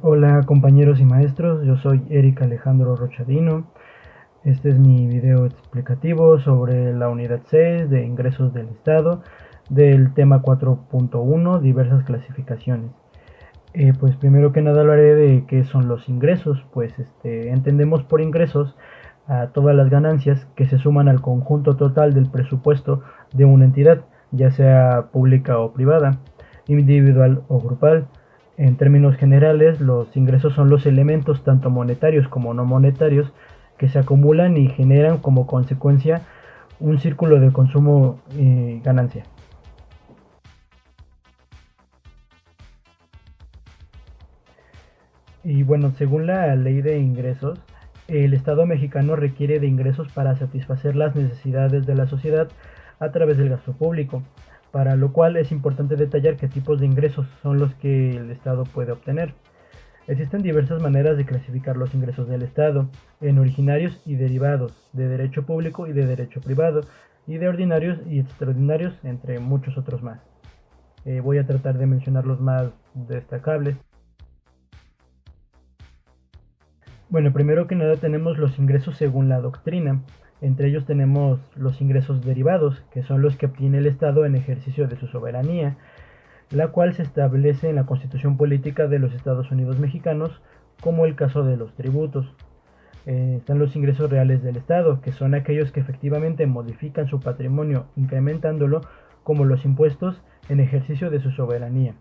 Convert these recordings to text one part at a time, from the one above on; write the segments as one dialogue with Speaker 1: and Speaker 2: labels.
Speaker 1: Hola compañeros y maestros, yo soy Eric Alejandro Rochadino. Este es mi video explicativo sobre la unidad 6 de ingresos del Estado del tema 4.1, diversas clasificaciones. Pues primero que nada hablaré de qué son los ingresos. Pues entendemos por ingresos a todas las ganancias que se suman al conjunto total del presupuesto de una entidad, ya sea pública o privada, individual o grupal. En términos generales, los ingresos son los elementos tanto monetarios como no monetarios que se acumulan y generan como consecuencia un círculo de consumo y ganancia. Y bueno, según la ley de ingresos, el Estado mexicano requiere de ingresos para satisfacer las necesidades de la sociedad a través del gasto público, para lo cual es importante detallar qué tipos de ingresos son los que el Estado puede obtener. Existen diversas maneras de clasificar los ingresos del Estado, en originarios y derivados, de derecho público y de derecho privado, y de ordinarios y extraordinarios, entre muchos otros más. Voy a tratar de mencionar los más destacables. Bueno, primero que nada tenemos los ingresos según la doctrina. Entre ellos tenemos los ingresos derivados, que son los que obtiene el Estado en ejercicio de su soberanía, la cual se establece en la Constitución Política de los Estados Unidos Mexicanos, como el caso de los tributos. Están los ingresos reales del Estado, que son aquellos que efectivamente modifican su patrimonio, incrementándolo, como los impuestos en ejercicio de su soberanía.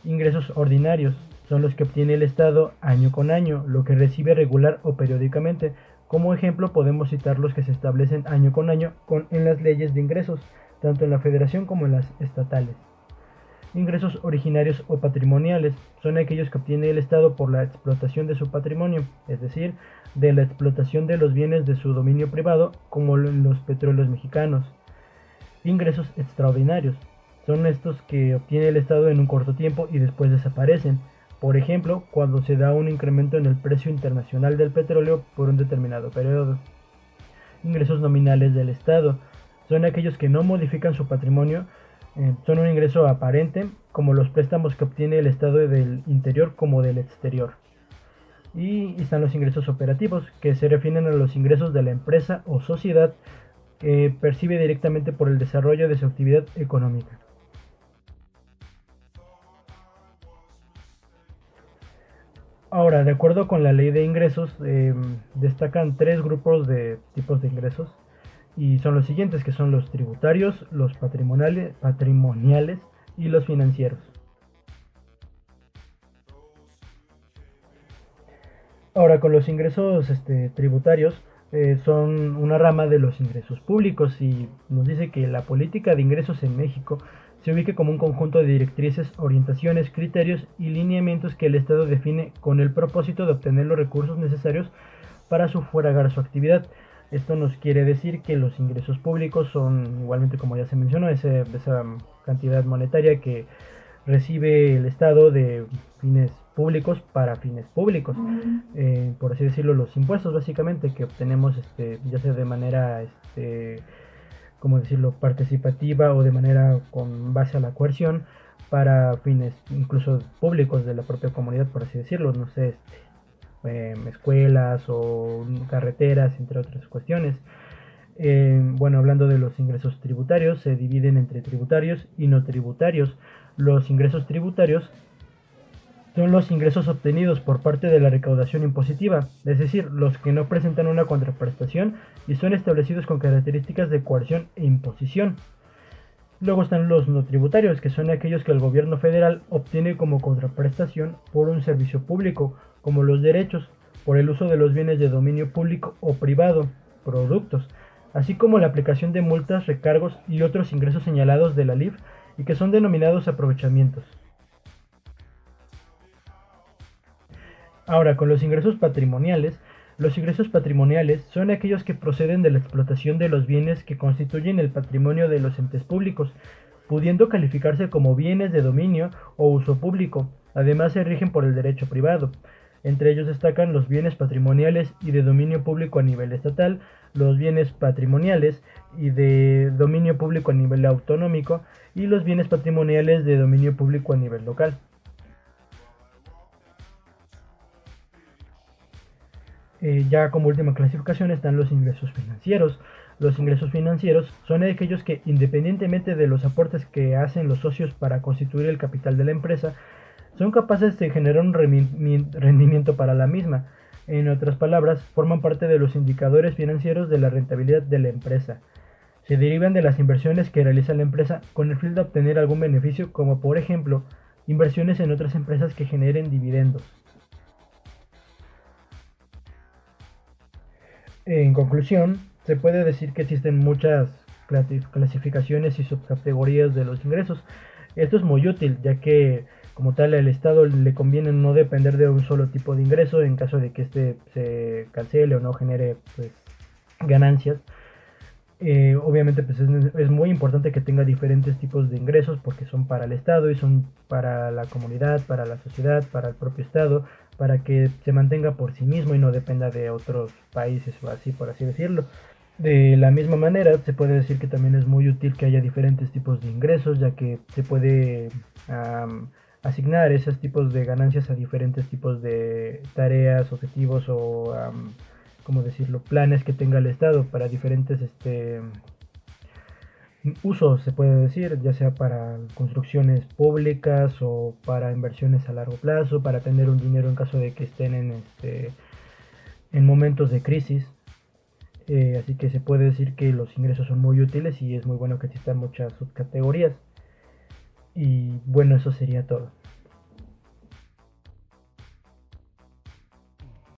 Speaker 1: Ingresos ordinarios son los que obtiene el Estado año con año, lo que recibe regular o periódicamente. Como ejemplo podemos citar los que se establecen año con año en las leyes de ingresos, tanto en la federación como en las estatales. Ingresos originarios o patrimoniales son aquellos que obtiene el Estado por la explotación de su patrimonio, es decir, de la explotación de los bienes de su dominio privado, como los petróleos mexicanos. Ingresos extraordinarios son estos que obtiene el Estado en un corto tiempo y después desaparecen. Por ejemplo, cuando se da un incremento en el precio internacional del petróleo por un determinado periodo. Ingresos nominales del Estado son aquellos que no modifican su patrimonio, son un ingreso aparente, como los préstamos que obtiene el Estado del interior como del exterior. Y están los ingresos operativos, que se refieren a los ingresos de la empresa o sociedad que percibe directamente por el desarrollo de su actividad económica. Ahora, de acuerdo con la ley de ingresos, destacan tres grupos de tipos de ingresos y son los siguientes, que son los tributarios, los patrimoniales y los financieros. Ahora, con los ingresos tributarios, son una rama de los ingresos públicos y nos dice que la política de ingresos en México se ubica como un conjunto de directrices, orientaciones, criterios y lineamientos que el Estado define con el propósito de obtener los recursos necesarios para sufragar su actividad. Esto nos quiere decir que los ingresos públicos son, igualmente como ya se mencionó, esa cantidad monetaria que recibe el Estado de fines públicos para fines públicos. Por así decirlo, los impuestos básicamente que obtenemos, ya sea de manera, como decirlo, participativa o de manera con base a la coerción para fines incluso públicos de la propia comunidad, por así decirlo, no sé, escuelas o carreteras, entre otras cuestiones. Bueno, hablando de los ingresos tributarios, se dividen entre tributarios y no tributarios. Los ingresos tributarios son los ingresos obtenidos por parte de la recaudación impositiva, es decir, los que no presentan una contraprestación y son establecidos con características de coerción e imposición. Luego están los no tributarios, que son aquellos que el gobierno federal obtiene como contraprestación por un servicio público, como los derechos, por el uso de los bienes de dominio público o privado, productos, así como la aplicación de multas, recargos y otros ingresos señalados de la LIF y que son denominados aprovechamientos. Ahora, con los ingresos patrimoniales son aquellos que proceden de la explotación de los bienes que constituyen el patrimonio de los entes públicos, pudiendo calificarse como bienes de dominio o uso público. Además, se rigen por el derecho privado. Entre ellos destacan los bienes patrimoniales y de dominio público a nivel estatal, los bienes patrimoniales y de dominio público a nivel autonómico y los bienes patrimoniales de dominio público a nivel local. Ya como última clasificación están los ingresos financieros. Los ingresos financieros son aquellos que, independientemente de los aportes que hacen los socios para constituir el capital de la empresa, son capaces de generar un rendimiento para la misma. En otras palabras, forman parte de los indicadores financieros de la rentabilidad de la empresa. Se derivan de las inversiones que realiza la empresa con el fin de obtener algún beneficio, como por ejemplo, inversiones en otras empresas que generen dividendos. En conclusión, se puede decir que existen muchas clasificaciones y subcategorías de los ingresos. Esto es muy útil, ya que como tal al Estado le conviene no depender de un solo tipo de ingreso en caso de que éste se cancele o no genere pues, ganancias. Obviamente pues es muy importante que tenga diferentes tipos de ingresos porque son para el Estado y son para la comunidad, para la sociedad, para el propio Estado, para que se mantenga por sí mismo y no dependa de otros países o así por así decirlo. De la misma manera, se puede decir que también es muy útil que haya diferentes tipos de ingresos, ya que se puede asignar esos tipos de ganancias a diferentes tipos de tareas, objetivos o, ¿cómo decirlo?, planes que tenga el Estado para diferentes usos, se puede decir, ya sea para construcciones públicas o para inversiones a largo plazo, para tener un dinero en caso de que estén en momentos de crisis. Así que se puede decir que los ingresos son muy útiles y es muy bueno que existan muchas subcategorías. Y bueno, eso sería todo.